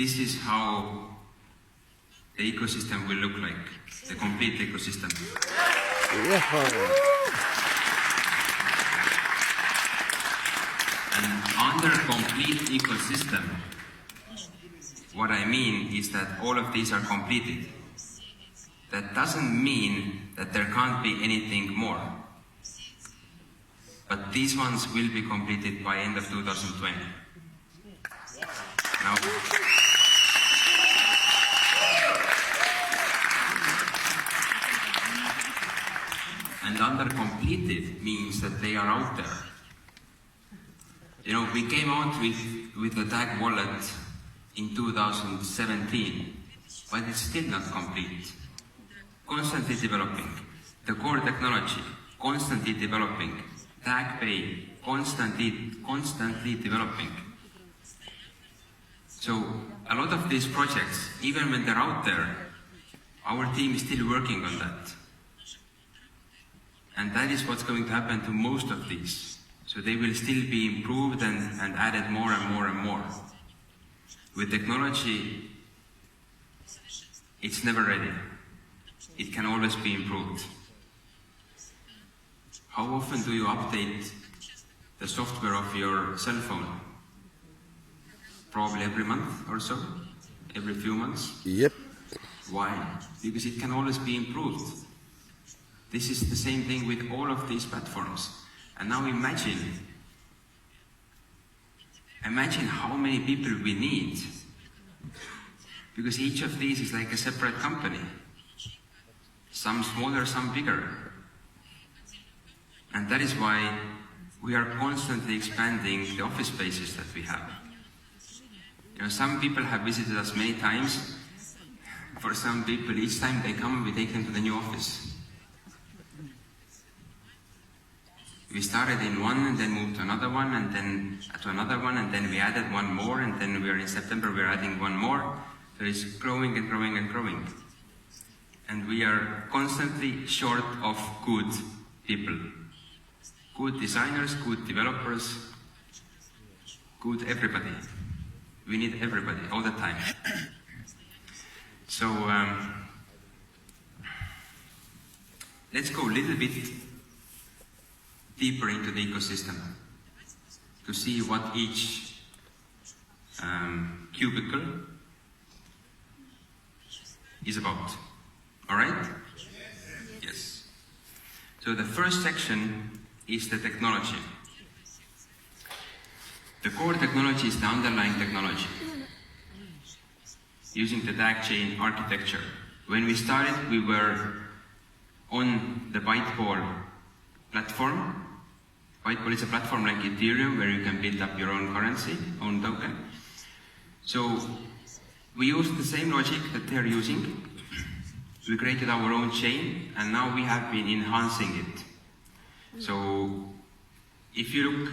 this is how the ecosystem will look like, the complete ecosystem. And under complete ecosystem, what I mean is that all of these are completed. That doesn't mean that there can't be anything more. But these ones will be completed by end of 2020. Now, and under completed means that they are out there. You know, we came out with the Dag wallet in 2017, but it's still not complete. Constantly developing. The core technology, constantly developing. Dag Pay, constantly developing. So a lot of these projects, even when they're out there, our team is still working on that. And that is what's going to happen to most of these. So they will still be improved and added more and more and more. With technology, it's never ready. It can always be improved. How often do you update the software of your cell phone? Probably every month or so? Every few months? Yep. Why? Because it can always be improved. This is the same thing with all of these platforms. And now imagine how many people we need. Because each of these is like a separate company. Some smaller, some bigger. And that is why we are constantly expanding the office spaces that we have. You know, some people have visited us many times. For some people, each time they come, we take them to the new office. We started in one and then moved to another one and then to another one and then we added one more and then we are in September, we're adding one more. So it's growing and growing and growing. And we are constantly short of good people. Good designers, good developers, good everybody. We need everybody all the time. So let's go a little bit deeper into the ecosystem to see what each cubicle is about. All right? Yes. So the first section is the technology. The core technology is the underlying technology, using the Dag chain architecture. When we started, we were on the Byteball platform. Byteball is a platform like Ethereum where you can build up your own currency, own token. So we used the same logic that they're using. We created our own chain and now we have been enhancing it. So if you look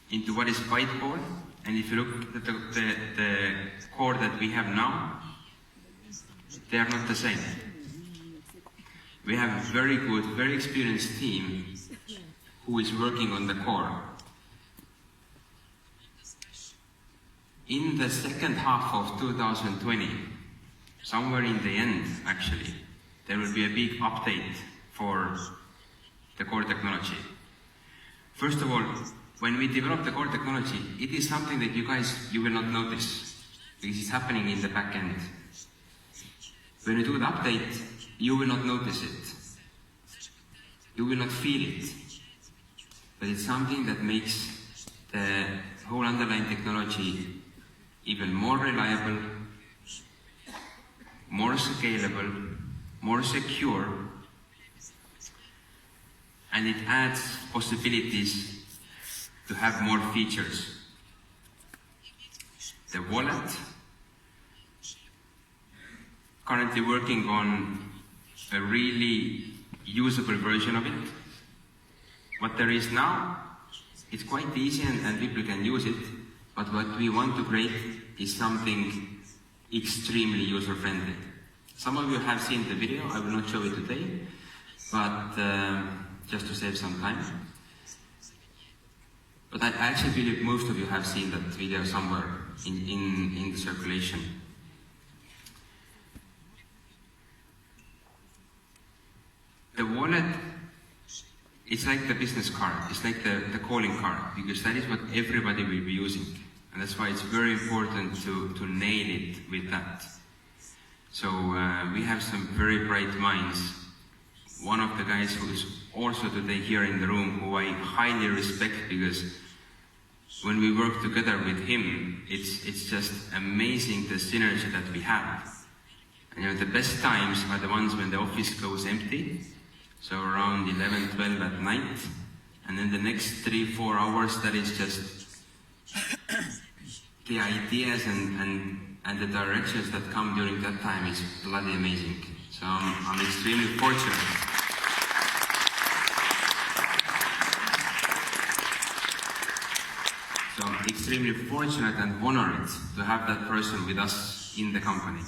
into what is Byteball and if you look at the core that we have now, they are not the same. We have a very good, very experienced team who is working on the core. In the second half of 2020, somewhere in the end actually, there will be a big update for the core technology. First of all, when we develop the core technology, it is something that you will not notice because it's happening in the back end. When we do the update, you will not notice it. You will not feel it. But it's something that makes the whole underlying technology even more reliable, more scalable, more secure, and it adds possibilities to have more features. The wallet, currently working on a really usable version of it. What there is now, it's quite easy and people can use it, but what we want to create is something extremely user-friendly. Some of you have seen the video, I will not show it today, but just to save some time. But I actually believe most of you have seen that video somewhere in the circulation. The wallet, it's like the business card, it's like the calling card, because that is what everybody will be using. And that's why it's very important to nail it with that. So we have some very bright minds. One of the guys who is also today here in the room, who I highly respect, because when we work together with him, it's just amazing the synergy that we have. And you know, the best times are the ones when the office goes empty, so around 11, 12 at night, and then the next 3-4 hours, that is just the ideas and the directions that come during that time is bloody amazing. So I'm extremely fortunate. So I'm extremely fortunate and honored to have that person with us in the company.